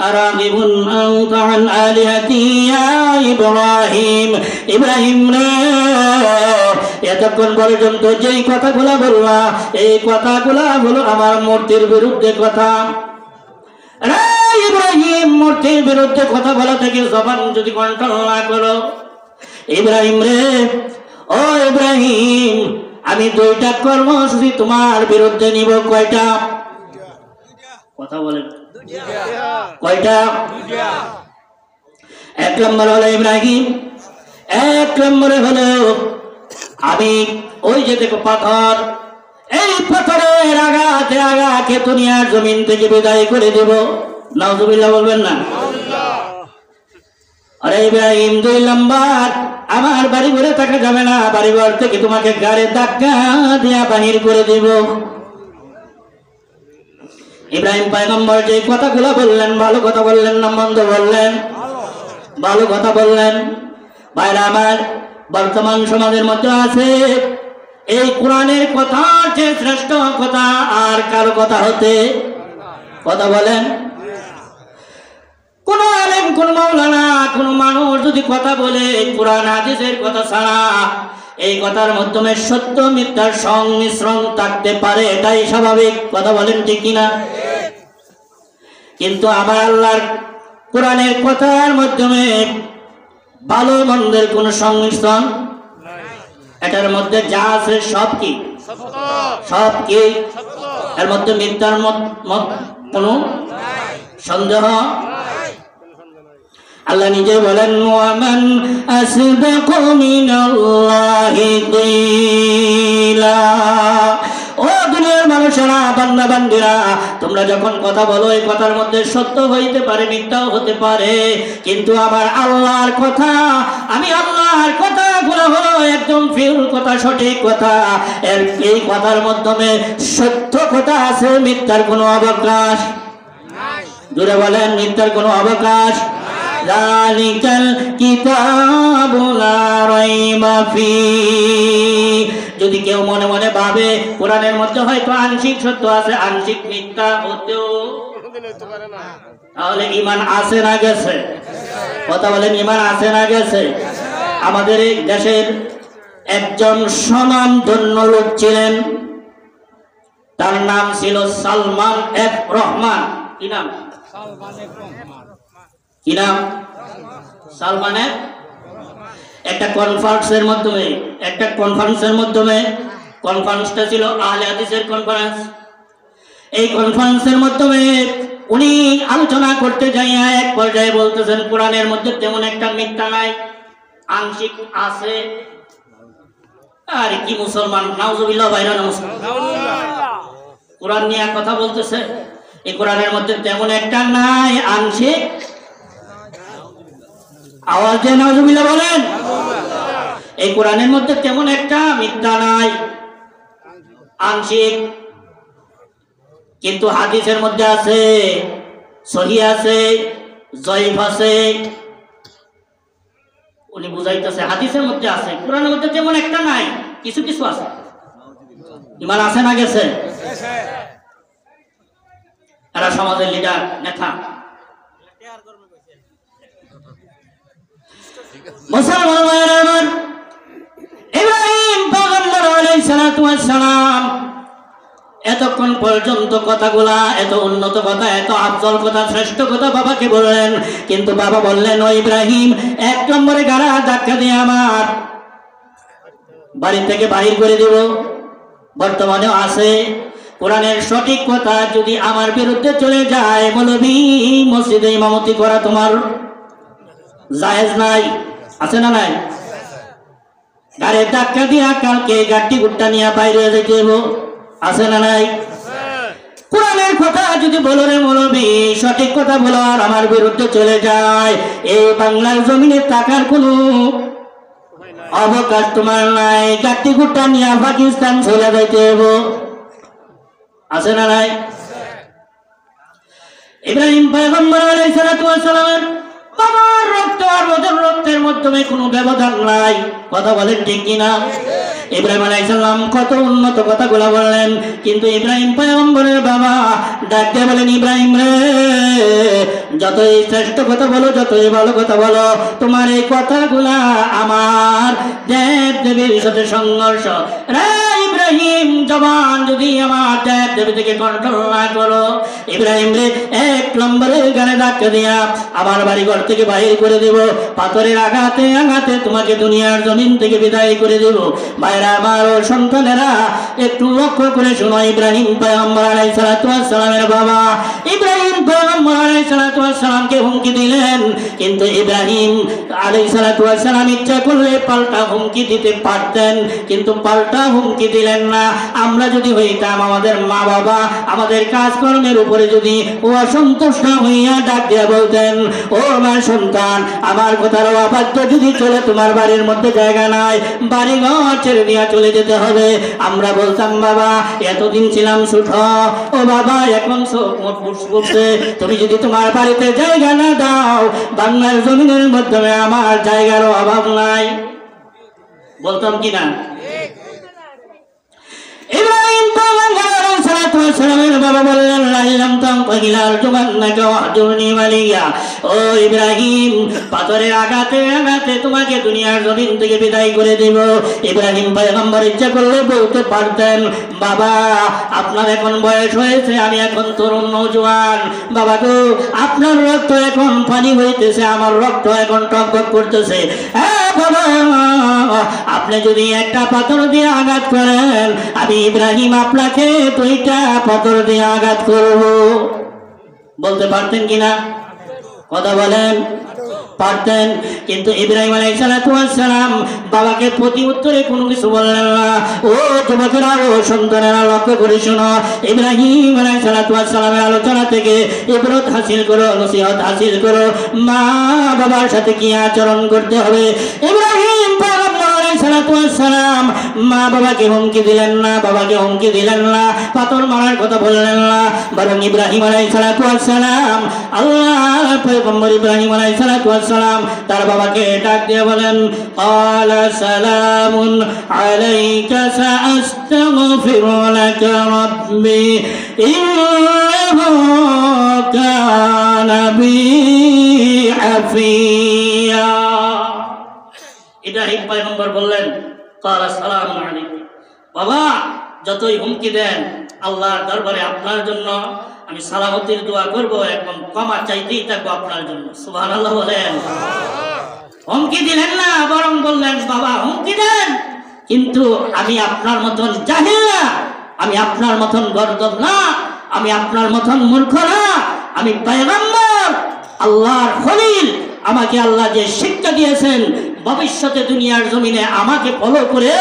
আরাগিবুন আনতা আন আলিহাতি ইয়া ইব্রাহিম, ইব্রাহিম রে এতক্ষণ পর্যন্ত যেই কথাগুলা বললা, এই কথাগুলা হলো আমার মূর্তির বিরুদ্ধে কথা। রে ইব্রাহিম, মূর্তির বিরুদ্ধে কথা বলা থেকে জবান যদি কন্ট্রোল না করো, ইব্রাহিম রে, ও ইব্রাহিম, আমি দুইটা কর্মসূচি তোমার বিরুদ্ধে নিব। কয়টা? কথা বলেন, কয়টা? এক নম্বর হলো ইব্রাহিম, এক নম্বরে হলো আমি ওই যে দেখো পাথর, এই পাথরের আঘাতে আঘাতে দুনিয়ার জমিন থেকে বিদায় করে দেব। নাউজুবিল্লাহ বলবেন না? আরে ইব্রাহিম, 2 নম্বর, আমার বাড়ি ঘরে থাকা যাবে না, বাড়ি ঘর থেকে তোমাকে গাড়ি ধাক্কা দিয়া বাহির করে দেব। ইব্রাহিম পয়গম্বর যে কথাগুলো বললেন, ভালো কথা বললেন না মন্দ বললেন? ভালো কথা বললেন। ভাইরা আমার, বর্তমান সমাজের মধ্যে আছে এই কোরআনের কথা যে শ্রেষ্ঠ কথা আর কারো কথা হতে কথা বলেন। কোন আলেম, কোন মাওলানা, কোন মানুষ যদি কথা বলে কোরআন হাদিসের কথা ছাড়া, এই কথার মাধ্যমে সত্য মিথ্যার সংমিশ্রণ থাকতে পারে, এটাই স্বাভাবিক। কথা বলেন ঠিক কিনা? কিন্তু আমার আল্লাহর কোরআনের কথার মাধ্যমে ভালো মন্দের কোন সংমিশ্রণ, এটার মধ্যে যা আছে সব কি? সব কি? এর মধ্যে মিথ্যার কোন সন্দেহ? আল্লাহ নিজে বলেন, ওয়ামান আসদাকু মিনাল্লাহি কিলা। ও দুনিয়ার মানুষেরা, বান্দা বান্দিরা, তোমরা যখন কথা বলো এই কথার মধ্যে সত্য হইতে পারে, মিথ্যাও হতে পারে, কিন্তু আমার আল্লাহর কথা, আমি আল্লাহর কথাগুলো হলো একদম পিওর কথা, সঠিক কথা। এই কথার মাধ্যমে সত্য কথা আছে, মিথ্যার কোনো অবকাশ নাই। জোরে বলেন, মিথ্যার কোনো অবকাশ। যালিকাল কিতাবু লা রাইবা ফীহি। যদি কেউ মনে মনে ভাবে কোরআনের মধ্যে হয়তো আংশিক সত্য আছে, আংশিক মিথ্যা হতেও পারে না, তাহলে ঈমান আছে না গেছে? কথা বলেন, ঈমান আছে না গেছে? আমাদের এই দেশের একজন স্বনামধন্য লোক ছিলেন, তার নাম ছিল সালমান এফ রহমান। কি নাম? কি নাম? সালমান এফ। একটা কনফারেন্সের মাধ্যমে কনফারেন্সটা ছিল আহলে হাদিসের কনফারেন্স। এই কনফারেন্সের মাধ্যমে উনি আলোচনা করতে যাইয়া এক পর্যায়ে বলতেছেন, কোরআনের মধ্যে তেমন একটা মিথ্যা নাই, আংশিক আছে। আর কি মুসলমান, নাউজুবিল্লাহ, বাইরা মুসলমান, কোরআন নিয়ে কথা বলতেছে, এই কোরআনের মধ্যে তেমন একটা নাই, আংশিক। আওয়াজ দিয়ে নাউজুবিল্লাহ বলেন। এই কোরআনের মধ্যে তেমন একটা মিথ্যা নাই, আংশিক। কিন্তু হাদিসের মধ্যে আছে, সহিহ আছে, জয়ীফ আছে। উনি বুঝাইতেছে হাদিসের মধ্যে আছে, কোরআনের মধ্যে তেমন একটা নাই, কিছু কিছু আছে। ঈমান আছে না গেছে? এরা সমাজের লিডার, নেতা। মুসলমান ভাইরা আমার, ইব্রাহিম পয়গম্বর আলাইহিস সালাতু ওয়াস সালাম এতক্ষণ পর্যন্ত কথাগুলা, এত উন্নত কথা, এত আফজল কথা, শ্রেষ্ঠ কথা বাবাকে বললেন, কিন্তু বাবা বললেন, ও ইব্রাহিম, 1 নম্বরে গাড়া ধাক্কা দিয়ে আমার বাড়ি থেকে বাহির করে দেব। বর্তমানেও আছে, কোরআনের সঠিক কথা যদি আমার বিরুদ্ধে চলে যায়, মৌলভী মসজিদে ইমামতি করা তোমার জায়েজ নাই। আছে না নাই? গাড়ির ধাক্কা দিয়া কালকে গাড়ি গুট্টা নিয়ে বাইরে যেতে হবো। আছে না নাই? কোরআনের কথা যদি বলো রে মৌলভী, সঠিক কথা বলো, আর আমার বিরুদ্ধে চলে যায়, এই বাংলার জমিনে থাকার কোনো অবকাশ তোমার নাই, গাড়ি গুট্টা নিয়ে পাকিস্তান চলে যাইতে হবো। আছে না নাই? ইব্রাহিম পয়গম্বর আলাইহিস সালাতু ওয়াস সালামের বাবার রক্ত আর ওদের রক্তের মাধ্যমে কোনো ব্যবধান নাই। কথা বলেন ঠিক কিনা? ইব্রাহিম আলাইহিস সালাম কত উন্নত কথাগুলো বললেন, কিন্তু ইব্রাহিম পয়গম্বরের বাবা ডাক দিয়ে বলেন, ইব্রাহিম রে, যতই শ্রেষ্ঠ কথা বলো, যতই ভালো কথা বলো, তোমার এই কথাগুলা আমার দেব দেবীর সাথে সংঘর্ষ। রে ইব্রাহিম, জবান যদি আমার দেব দেবী থেকে কন্ট্রোল না করো, ইব্রাহিম রে 1 নম্বরে গানে ধাক্কা দিয়া আমার বাড়ি ঘর থেকে বাহির করে দেব, পাথরের আঘাতে আঘাতে তোমাকে দুনিয়ার জমিন থেকে বিদায় করে দেব। ভাইরা আমার, ও সন্তানেরা, একটু লক্ষ্য করে শোনো। ইব্রাহিম পয়গম্বর আলাইহিস সালাতু ওয়াস সালামের বাবা ইব্রাহিম পয়গম্বর আলাইহিস সালাতু ওয়াস সালামকে হুমকি দিলেন, কিন্তু ইব্রাহিম আলাইহিস সালাতু ওয়াস সালাম ইচ্ছা করলে পাল্টা হুমকি দিতে পারতেন, কিন্তু পাল্টা হুমকি দিলেন না। আমরা যদি হইতাম, আমাদের মা বাবা আমাদের কাজকর্মের উপরে যদি ও অসন্তুষ্ট হইয়া ডাক দিয়া বলতেন, ও আমার সন্তান, আমার কথার অবাধ্য যদি চলে, তোমার বাড়ির মধ্যে জায়গা নাই, বাড়ি ঘর ছেড়ে দিয়া চলে যেতে হবে, আমরা বলতাম, বাবা এতদিন ছিলাম ছোট, ও বাবা এখন চোখ মুখ ফুসফুসছে, তুমি যদি তোমার বাড়িতে জায়গা না দাও, বাংলার জমিনের মাধ্যমে আমার জায়গার অভাব নাই। বলতাম কিনা? ইব্রাহিম সালামের বাবা বললেন, লাইলাম তামকিলাল জুমান্নাকা ওয়াহজুরনি মালিয়া। ও ইব্রাহিম, পাথরের আঘাতে আঘাতে তোমাকে দুনিয়ার জমিন থেকে বিদায় করে দেব। ইব্রাহিম পয়গম্বর ইচ্ছা করলে বলতে পারতেন, বাবা আপনার এখন বয়স হয়েছে, আমি এখন তরুণ নওজোয়ান, বাবা গো আপনার রক্ত এখন পানি হইতেছে, আমার রক্ত এখন টকবক করতেছে, হ্যাঁ বাবা আপনি যদি একটা পাথর দিয়ে আঘাত করেন, আমি ইব্রাহিম আপনাকে দুইটা পাথর দিয়ে আঘাত করব। বলতে পারতেন কিনা? কথা বলেন। পারতেন, কিন্তু ইব্রাহিম আলাইহিস সালাম বাবাকে প্রতি উত্তরে কোনো কিছু বললেন না। ও যুবকেরা, ও সন্তানেরা, লক্ষ্য করে শোনো। ইব্রাহিম আলাইহিস সালামের আলোচনা থেকে ইবরত হাসিল করো, নসিহত হাসিল করো। মা বাবার সাথে কি আচরণ করতে হবে। ইব্রাহিম সালাম মা বাবাকে হুমকি দিলেন না, বাবাকে হুমকি দিলেন না, পাথর মারার কথা বললেন না, বরং ইব্রাহিম আলাইহিস সালাম আল্লাহ পয়গম্বর ইব্রাহিম আলাইহিস সালাম তার বাবাকে ডাক দিয়ে বলেন, ক্বালা সালামুন আলাইকা সাআস্তাগফিরু লাকা রাব্বি ইন্নাহু কানা বি হাফিয়া। ইব্রাহিম পয়গম্বর বললেন, ক্বালা সালামুন আলাইকা, বাবা যতই হুমকি দেন, আল্লাহর দরবারে আপনার জন্য আমি সালামতির দোয়া করব, একদম ক্ষমা চাইতেই থাকবো আপনার জন্য। সুবহানাল্লাহ বলেন। হুমকি দিলেন না, বরং বললেন, বাবা হুমকি দেন, কিন্তু আমি আপনার মতন জাহিল না, আমি আপনার মতন গর্দভ না, আমি আপনার মতন মূর্খ না, আমি পয়গম্বর, আল্লাহর খলিল। আমাকে আল্লাহ যে শিক্ষা দিয়েছেন, ভবিষ্যতে দুনিয়ার জমিনে আমাকে ফলো করে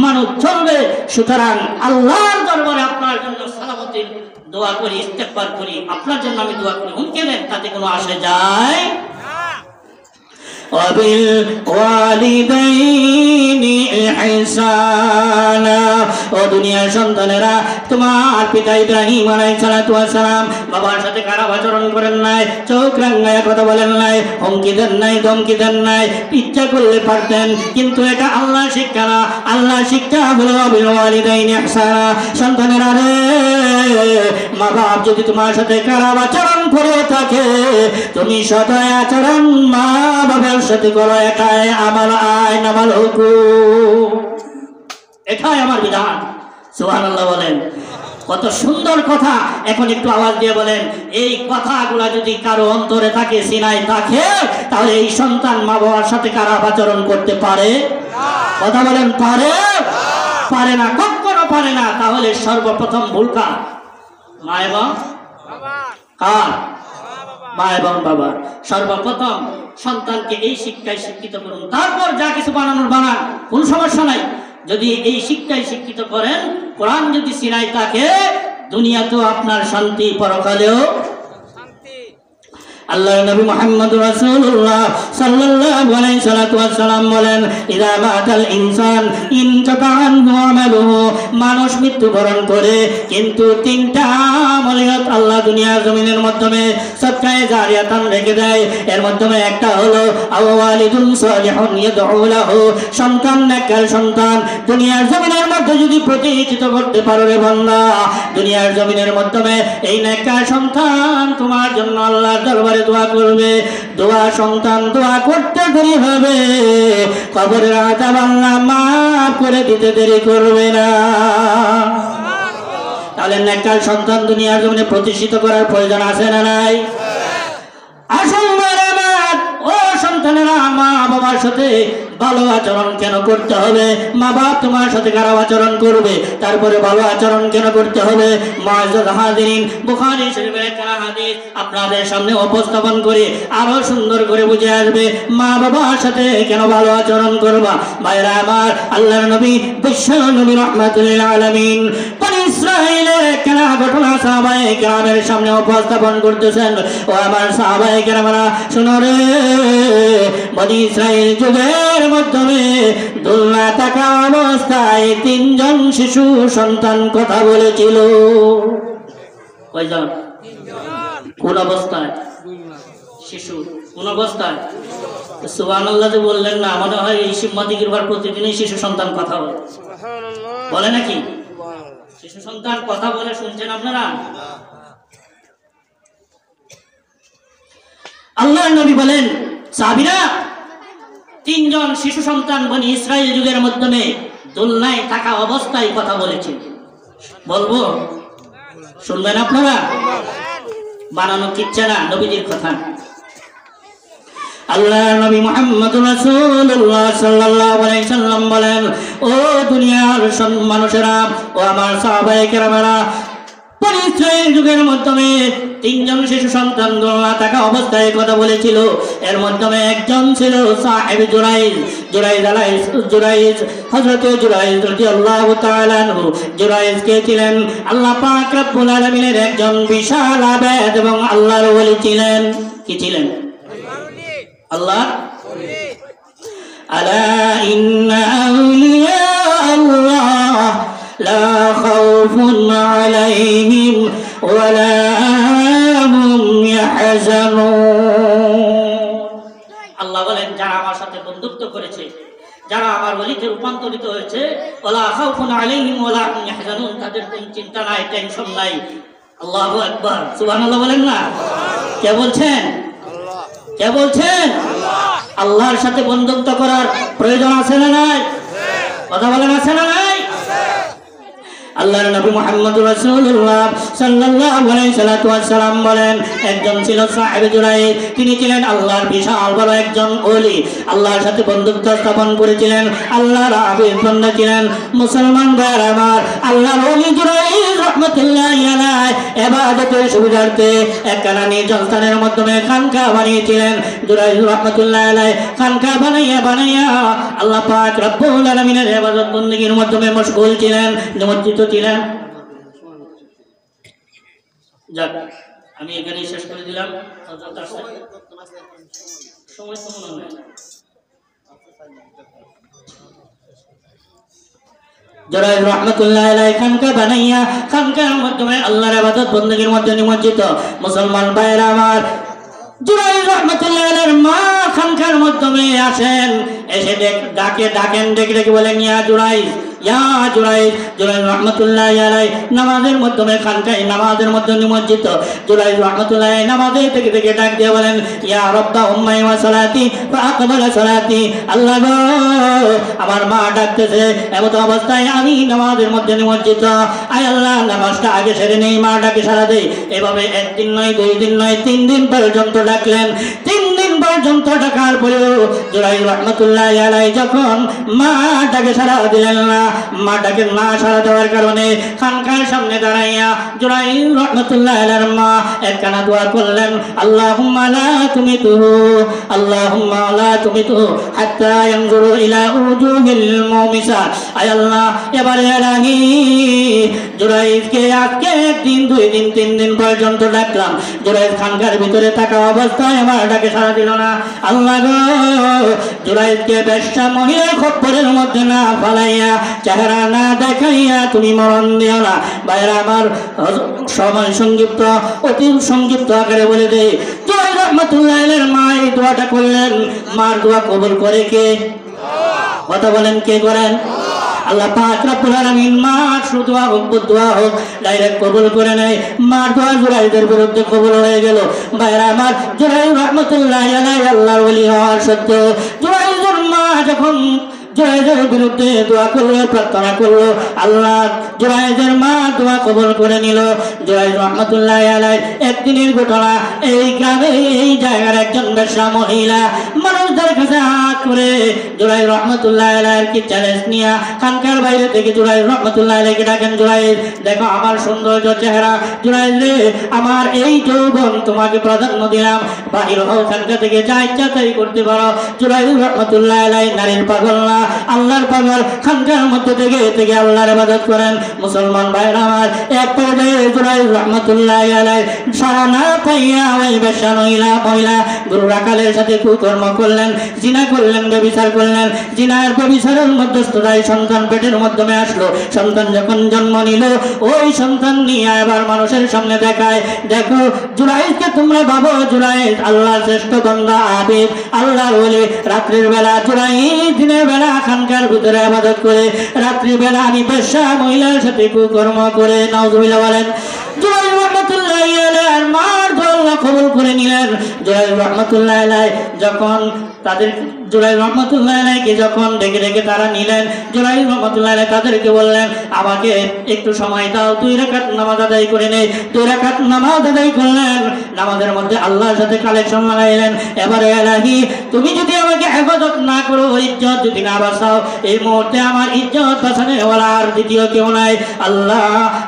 মানুষ চলবে, সুতরাং আল্লাহর দরবারে আপনার জন্য সালামতির দোয়া করি, ইস্তেগফার করি, আপনার জন্য আমি দোয়া করি। হুমকি দেন, তাতে কোনো আসে যায় না। ও দুনিয়ার সন্তানেরা, তোমার পিতা ইব্রাহিম আলাইহিস সালাম বাবার সাথে খারাপ আচরণ করেন নাই, চোখ রাঙায় কথা বলেন নাই, হুমকি দেন নাই, ধমকি দেন নাই, ইচ্ছা করলে পারতেন, কিন্তু এটা আল্লাহ শিক্ষা না। আল্লাহ শিক্ষা হলো বিল ওয়ালিদাইনি ইহসানা। সন্তানেরা রে, মা বাপ যদি তোমার সাথে খারাপ আচরণ করে থাকে, তুমি সদয় আচরণ মা বাবার সাথে করো। এটাই আমার আইন, আমার হুকুম, এটাই আমার বিধান। সুবহানাল্লাহ বলেন। কত সুন্দর কথা। এখন একটু আওয়াজ দিয়ে বলেন, এই কথাগুলা যদি কারো অন্তরে থাকে, সিনায় থাকে, তাহলে এই সন্তান মা বাবার সাথে খারাপ আচরণ করতে পারে? কথা বলেন, পারে? পারে না, কখনো পারে না। তাহলে সর্বপ্রথম ভুল কার? মা এবং কার? মা এবং বাবা। সর্বপ্রথম সন্তানকে এই শিক্ষায় শিক্ষিত করুন, তারপর যা কিছু বানানোর বানান, কোন সমস্যা নাই। যদি এই শিক্ষায় শিক্ষিত করেন, কোরআন যদি সিনায় থাকে, দুনিয়াতেও আপনার শান্তি, পরকালেও শান্তি। আল্লাহর নবী মুহাম্মদ রাসূলুল্লাহ সাল্লাল্লাহু আলাইহি ওয়াসাল্লাম বলেন, ইযা মাতাল ইনসান ইনকাতা আনহু আমালুহু। মানুষ মৃত্যুবরণ করে, কিন্তু তিনটা আমলিয়ত আল্লাহ দুনিয়ার জমিনের মাধ্যমে সদকায়ে জারিয়াতান রেখে দেয়। এর মাধ্যমে একটা হলো আওয়ালিদুন সালিহুন ইয়াদউ লাহু, সন্তান, নেককার সন্তান। দুনিয়ার জমিনের মধ্যে যদি প্রতিষ্ঠিত করতে পারো রে বান্দা, দুনিয়ার জমিনের মাধ্যমে এই নেককার সন্তান তোমার জন্য আল্লাহর দরবারে দোয়া করবে। দোয়া সন্তান দোয়া করতে দেরি হবে, কবরের আযাব আল্লাহ মাফ করে দিতে দেরি করবে না। তাহলে নেককার সন্তান দুনিয়ার জমিনে প্রতিষ্ঠিত করার প্রয়োজন আছে না নাই? আসল মারামাত ও সন্তানেরা মা বাবার সাথে ভালো আচরণ কেন করতে হবে? মা বাপ তোমার সাথে খারাপ আচরণ করবে, তারপরে ভালো আচরণ কেন করতে হবে? মুআজ্জাজ হাজিরিন, বুখারী শরীফের একটা হাদিস আপনাদের সামনে উপস্থাপন করে আরো সুন্দর করে বুঝে আসবে মা বাবার সাথে কেন ভালো আচরণ করবা। ভাইরা আমার, আল্লাহর নবী বিশ্ব নবী রাহমাতুল লিল আলামিন বনি ইসরাঈলের একটা ঘটনা সাহাবায়ে কেরামের সামনে উপস্থাপন করতেছেন। ও আমার সাহাবায়ে কেরামরা শুনো রে, বনি ইসরাঈল যুগের মাধ্যমে দোলনা থাকা অবস্থায় 3 জন শিশু সন্তান কথা বলেছিল। কয়জন? কোন অবস্থায়? শিশু। কোন অবস্থায়? সুবহানাল্লাহ যে বললেন না, মনে হয় এই সিম্মাদিকের বার প্রতিদিনই শিশু সন্তান কথা বলে, বলে নাকি? শিশু সন্তান কথা বলে শুনছেন আপনারা? আল্লাহর নবী বলেন, সাহাবীরা 3 জন শিশু সন্তান বনি ইসরাইল যুগের মাধ্যমে দোলনায় থাকা অবস্থায় কথা বলেছে। বলবো? শুনবেন আপনারা? বানানো কিচ্ছা না, নবীজির কথা। আল্লাহর নবী মুহাম্মদুর রাসূলুল্লাহ সাল্লাল্লাহু আলাইহি সাল্লাম বলেন, ও দুনিয়ার মানুষেরা, ও আমার সাহাবায়ে কেরামেরা, বনি ইসরাইল যুগের মাধ্যমে 3 জন শিশু সন্তান দোলনা থাকা অবস্থায় কথা বলেছিল। এর মাধ্যমে একজন ছিল সাহেব জুরাইজ, হযরত জুরাইজ রাদিয়াল্লাহু তাআলা আনহু। জুরাইজ কে ছিলেন? আল্লাহ পাক রব্বুল আলামিনের একজন বিশাল আবেদ এবং আল্লাহর ওলি ছিলেন। কি ছিলেন? আল্লাহ। আলা ইন্না আউলিয়া আল্লাহ লা খাউফুন আলাইহিম ওয়া লা হুম ইয়াহজানুন। আল্লাহ বলেন, যারা আমার সাথে বন্ধুত্ব করেছে, যারা আমার ওলিতে রূপান্তরিত হয়েছে, ওয়ালা খাউফুন আলাইহিম ওয়ালা হুম ইয়াহজানুন, তাদের কোনো চিন্তা নাই, টেনশন নাই। আল্লাহু আকবার, সুবহানাল্লাহ বলেন না? কে বলছেন? আল্লাহ। কে বলছেন? আল্লাহ। আল্লাহর সাথে বন্ধুত্ব করার প্রয়োজন আছে না নাই? কথা বলেন, আছে না নাই? আল্লাহর নবী মুহাম্মদুর রাসূলুল্লাহ সাল্লাল্লাহু আলাইহি ওয়াসাল্লাম বলেন, একজন ছিল সাহেব জুরাইজ, তিনি ছিলেন আল্লাহর বিশাল বড় একজন ওলি। আল্লাহর সাথে বন্ধুত্ব স্থাপন করেছিলেন, আল্লাহর আবিদ বান্দা ছিলেন। মুসলমান ভাইরা আমার, আল্লাহর ওলি জুরাইজ রাহমাতুল্লাহি আলাইহি ইবাদতের সুবিধার্থে একখানা নির্জন স্থানের মাধ্যমে খানকা বানিয়েছিলেন। জুরাইজ রাহমাতুল্লাহি আলাইহি খানকা বানাইয়া আল্লাহ পাক রব্বুল আলামিনের ইবাদত বندگির মাধ্যমে মশগুল ছিলেন, নিমজ্জিত ছিলেন। যাক, আমি এখানেই শেষ করে দিলাম। সময় তো মনে হয় জুরাইজ রাহমাতুল্লাহি আলাইহি খানকা বানাইয়া খানকার মাধ্যমে আল্লাহর ইবাদত বندگির মধ্যে নিমজ্জিত। মুসলমান ভাইরা আমার, জুরাইজ রাহমাতুল্লাহি আলাইহির মা খানকার মাধ্যমে আসেন, এসে ডাকেন, ডেকে বলেন, ইয়া জুরাইজ, ইয়া জুরাইজ। জুরাইজ রাহমাতুল্লাহি আলাইহি নামাজের মাধ্যমে খানকায় নামাজের মধ্যে নিমজ্জিত। জুরাইজ রাহমাতুল্লাহি আলাইহি নামাজে থেকে ডাক দিয়ে বলেন, ইয়া রাব্বা উম্মি ওয়া সালাতি ফাআকবালা সালাতি। আল্লাহ গো, আমার মা ডাকতেছে, এমত অবস্থায় আমি নামাজের মধ্যে নিমজ্জিত। আয় আল্লাহ, নামাজটা আগে সেরে নেই, মা ডাকে সাড়া দেই। এভাবে 1 দিন নয়, 2 দিন নয়, 3 দিন পর্যন্ত ডাকলেন। 3 দিন পর্যন্ত ডাকার পরেও জুরাইজ রাহমাতুল্লাহি আলাইহি যখন মা ডাকে সাড়া দিলেন না, মা ডাকে না সাড়া দেওয়ার কারণে খানকার সামনে দাঁড়াইয়া জুরাইজ রাহমাতুল্লাহি আলাইহির মা একখানা দোয়া করলেন, আল্লাহুম্মা লা তুমিতুহু, আল্লাহুম্মা লা তুমিতুহু হাত্তা ইয়ানজুরু ইলা উজুহিল মুমিসাত। আয় আল্লাহ, এবারে ইলাহি জুরাইজকে আজকে 1 দিন, 2 দিন, 3 দিন পর্যন্ত ডাকলাম, জুরাইজ খানকার ভিতরে থাকা অবস্থায় আমার ডাকে সাড়া দিল না। আল্লাহ গো, জুরাইজকে বেশ্যা মহিলার খপ্পরের মধ্যে না ফালাইয়া, চেহারা না দেখাইয়া তুমি মরণ দিও না। ভাইরা আমার, সময় সংক্ষিপ্ত, অতি সংক্ষিপ্ত আকারে বলে দেই, জুরাইজ রাহমাতুল্লাহি আলাইহির মা এই দোয়াটা করলেন। মার দোয়া কবুল করে কে? কথা বলেন, কে করেন? আল্লাহ পাক রব্বুল আলামিন মার দোয়া হোক, দোয়া হোক, ডাইরেক্ট কবুল করে নেয়। মার দোয়া জুরাইজের বিরুদ্ধে কবুল হয়ে গেল। ভাইরা আমার, জুরাইজ রাহমাতুল্লাহি আলাইহি আল্লাহর ওলি হওয়ার সত্ত্বেও জুরাইজের মা যখন জুরাইজের বিরুদ্ধে দোয়া করলো, প্রার্থনা করলো, আল্লাহ জুরাইজের মা দোয়া কবুল করে নিল। জুরাইজ রাহমাতুল্লাহি আলাইহি 1 একদিনের ঘটনা। এই গ্রামে এই জায়গার একজন বেশ্যা মহিলা মানুষদের কাছে হাত করে জুরাইর রহমতুল্লাহ আলাইহির কি চ্যালেঞ্জ নিয়ে খানকার বাইরে থেকে জুরাইর রহমতুল্লাহ আলাইহিকে ডাকেন, জুরাইর দেখো আমার সৌন্দর্য চেহারা, জুরাইর রে আমার এই যৌবন তোমাকে প্রাধান্য দিলাম, বাহির হও খানকা থেকে যা ইচ্ছা তাই করতে পারো। জুরাইর রহমতুল্লাহ আলাইহি নারীর পাগল না, আল্লাহর পাগল, খানকার মধ্যে থেকে আল্লাহর ইবাদত করেন। মুসলমান ভাইরা আমার, এক পর্যায়ে জুরাইর রহমতুল্লাহ আলাইহি সারা না পাইয়া ওই বেশ্যা মহিলা গুরু রাখালের সাথে কুকর্ম করলেন, জিনা করলেন, ব্যভিচার করলেন। জিনার ব্যভিচারের মধ্যস্থতায় সন্তান পেটের মাধ্যমে আসলো। সন্তান যখন জন্ম নিল, ওই সন্তান নিয়ে আবার মানুষের সামনে দেখায়, দেখো জুরাইদকে তোমরা ভাবো জুরাইদ আল্লাহর শ্রেষ্ঠ বান্দা, আবেদ, আল্লাহর ওলি। রাত্রির বেলা জুরাইদ দিনের বেলা খানকার ভিতরে ইবাদত করে, রাত্রির বেলা আমি বেশ্যা মহিলার সাথে কুকর্ম করে। নাউজুবিল্লাহ বলেন। জুরাইদ রহমতুল্লাহ আলাইহির মার দোয়া কবুল করে নিলেন। জুরাইদ রহমতুল্লাহ আলাইহি যখন তাদের জুরাইদ রহমতুল্লাহ আলাইহিকে যখন ডেকে তারা নিলেন, জুরাইদ রহমতুল্লাহ আলাইহি তাদেরকে বললেন, আমাকে একটু সময় দাও, 2 রাকাত নামাজ আদায় করে নেই। 2 রাকাত নামাজ আদায় করলেন, নামাজের মধ্যে আল্লাহর সাথে কালেকশন লাগাইলেন। এবারে ইলাহি তুমি যদি আমাকে হেফাজত না করো, ইজ্জত যদি না বাঁচাও, এই মুহূর্তে আমার ইজ্জত বাঁচানোর ওয়ালা আর দ্বিতীয় কেউ নাই। আল্লাহ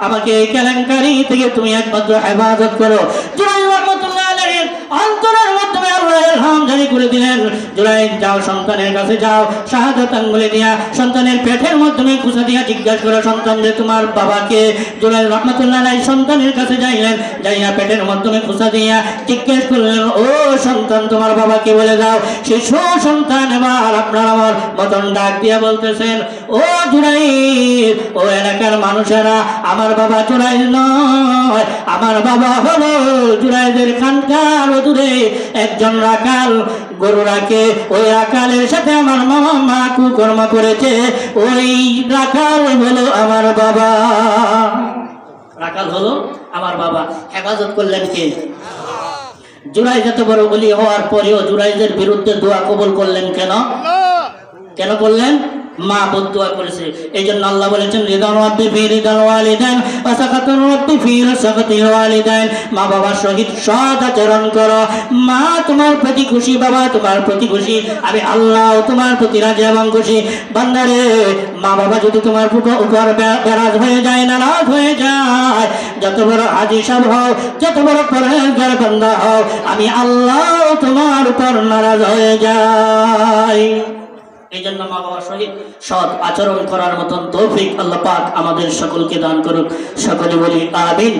আমাকে এই কেলেঙ্কারি থেকে তুমি একমাত্র হেফাজত করো। জুরাইদ রহমতুল্লাহ আলাইহির অন্তরের মাধ্যমে আল্লাহ ইলহাম জারি করে দিলেন, জুরাইদ যাও সন্তানের কাছে যাও, শাহাদাত আঙ্গুলে দিয়া সন্তানের পেটের মাধ্যমে খুঁজা দিয়া জিজ্ঞাসা করো, সন্তান যে তোমার বাবাকে। জুরাইদ রহমতুল্লাহ আলাইহি সন্তানের কাছে যাইলেন, যাইয়া পেটের মাধ্যমে খুঁজা দিয়া জিজ্ঞাসা করলেন, ও সন্তান তোমার বাবাকে বলে দাও। শিশু সন্তান এবার আপনার আমার মতন ডাক দিয়া বলতেছেন, ও জুরাইদ, ও এলাকার মানুষেরা, আমার বাবা জুরাইদ নয়, আমার বাবা হলো জুরাইদের খানকার দূরে একজন রাখাল গরু রাখে। ওই রাখালের সাথে আমার মা কুকর্ম করেছে, ওই রাখাল হলো আমার বাবা। রাখাল হলো আমার বাবা। হেফাজত করলেন কে? জুরাইদ এত বড় ওলি হওয়ার পরেও জুরাইদের বিরুদ্ধে দোয়া কবুল করলেন কেন? কেন করলেন? মা বদদুয়া করেছে। এই জন্য আল্লাহ বলেছেন, রিদান রাব্বি ফি রিদাল ওয়ালিদাইন ওয়া সাকাতুর রাব্বি ফি সাকাতিল ওয়ালিদাইন। মা বাবার সহিত সৎ আচরণ করো। মা তোমার প্রতি খুশি, বাবা তোমার প্রতি খুশি, আমি আল্লাহ তোমার প্রতি রাজি এবং খুশি। বান্দারে, মা বাবা যদি তোমার উপর বেরাজ হয়ে যায়, নারাজ হয়ে যায়, যত বড় হাজী সাহেব হও, যত বড় পরহেজগার বান্দা হও, আমি আল্লাহ তোমার উপর নারাজ হয়ে যাই। এই জন্য মা বাবার সহিত সৎ আচরণ করার মতন তৌফিক আল্লাহ পাক আমাদের সকলকে দান করুক। সকলে বলি আমিন।